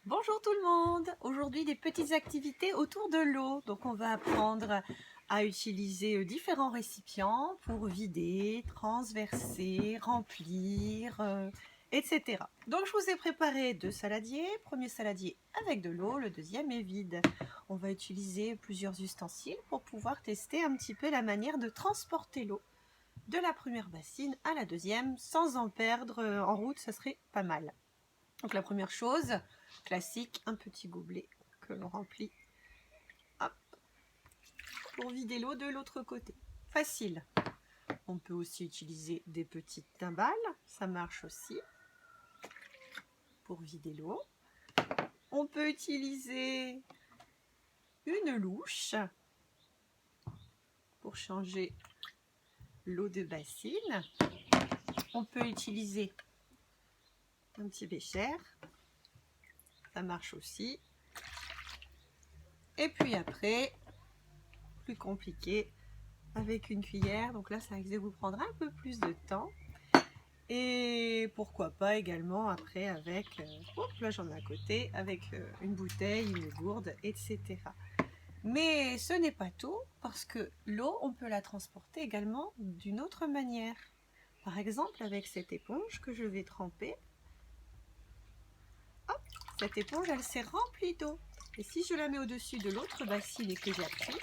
Bonjour tout le monde! Aujourd'hui des petites activités autour de l'eau. Donc on va apprendre à utiliser différents récipients pour vider, transverser, remplir, etc. Donc je vous ai préparé deux saladiers. Premier saladier avec de l'eau, le deuxième est vide. On va utiliser plusieurs ustensiles pour pouvoir tester un petit peu la manière de transporter l'eau de la première bassine à la deuxième sans en perdre en route, ça serait pas mal. Donc la première chose, classique, un petit gobelet que l'on remplit, hop, pour vider l'eau de l'autre côté. Facile. On peut aussi utiliser des petites timbales, ça marche aussi, pour vider l'eau. On peut utiliser une louche pour changer l'eau de bassine. On peut utiliser un petit bécher, ça marche aussi. Et puis après, plus compliqué, avec une cuillère, donc là ça risque de vous prendre un peu plus de temps. Et pourquoi pas également après avec, là j'en ai à côté, avec une bouteille, une gourde, etc. Mais ce n'est pas tout, parce que l'eau, on peut la transporter également d'une autre manière. Par exemple avec cette éponge que je vais tremper. Hop, cette éponge elle s'est remplie d'eau. Et si je la mets au-dessus de l'autre bassine et que j'appuie,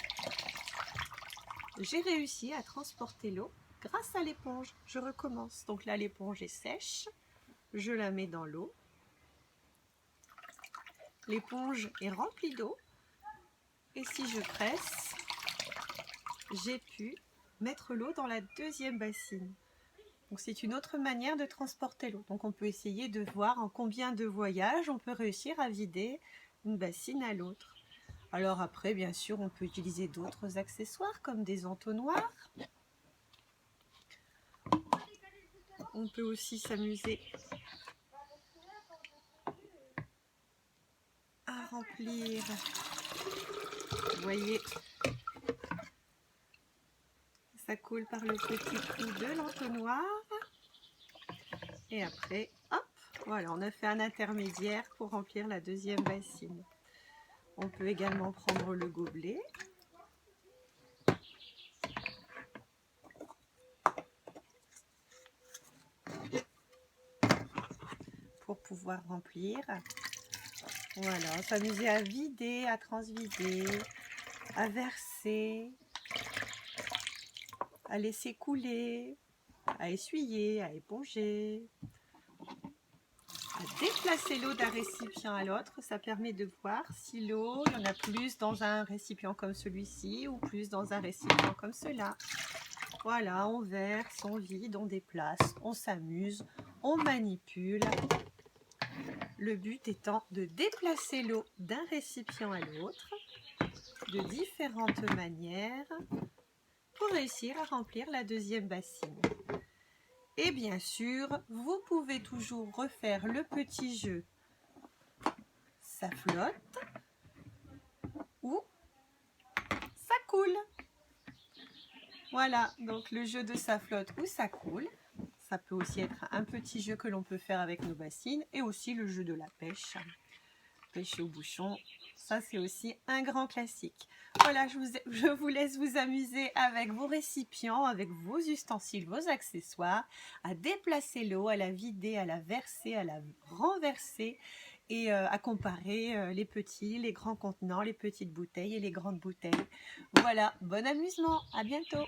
j'ai réussi à transporter l'eau grâce à l'éponge. Je recommence. Donc là l'éponge est sèche. Je la mets dans l'eau. L'éponge est remplie d'eau. Et si je presse, j'ai pu mettre l'eau dans la deuxième bassine. Donc c'est une autre manière de transporter l'eau. Donc on peut essayer de voir en combien de voyages on peut réussir à vider une bassine à l'autre. Alors après, bien sûr, on peut utiliser d'autres accessoires comme des entonnoirs. On peut aussi s'amuser à remplir, vous voyez, ça coule par le petit trou de l'entonnoir. Et après, hop, voilà, on a fait un intermédiaire pour remplir la deuxième bassine. On peut également prendre le gobelet. Pour pouvoir remplir. Voilà, s'amuser à vider, à transvider, à verser, à laisser couler, à essuyer, à éponger, à déplacer l'eau d'un récipient à l'autre. Ça permet de voir si l'eau, il y en a plus dans un récipient comme celui-ci ou plus dans un récipient comme cela. Voilà, on verse, on vide, on déplace, on s'amuse, on manipule. Le but étant de déplacer l'eau d'un récipient à l'autre de différentes manières pour réussir à remplir la deuxième bassine. Et bien sûr, vous pouvez toujours refaire le petit jeu ça flotte ou ça coule. Voilà, donc le jeu de ça flotte ou ça coule. Ça peut aussi être un petit jeu que l'on peut faire avec nos bassines et aussi le jeu de la pêche. Pêche au bouchon, ça c'est aussi un grand classique. Voilà, je vous laisse vous amuser avec vos récipients, avec vos ustensiles, vos accessoires, à déplacer l'eau, à la vider, à la verser, à la renverser et à comparer les petits, les grands contenants, les petites bouteilles et les grandes bouteilles. Voilà, bon amusement, à bientôt!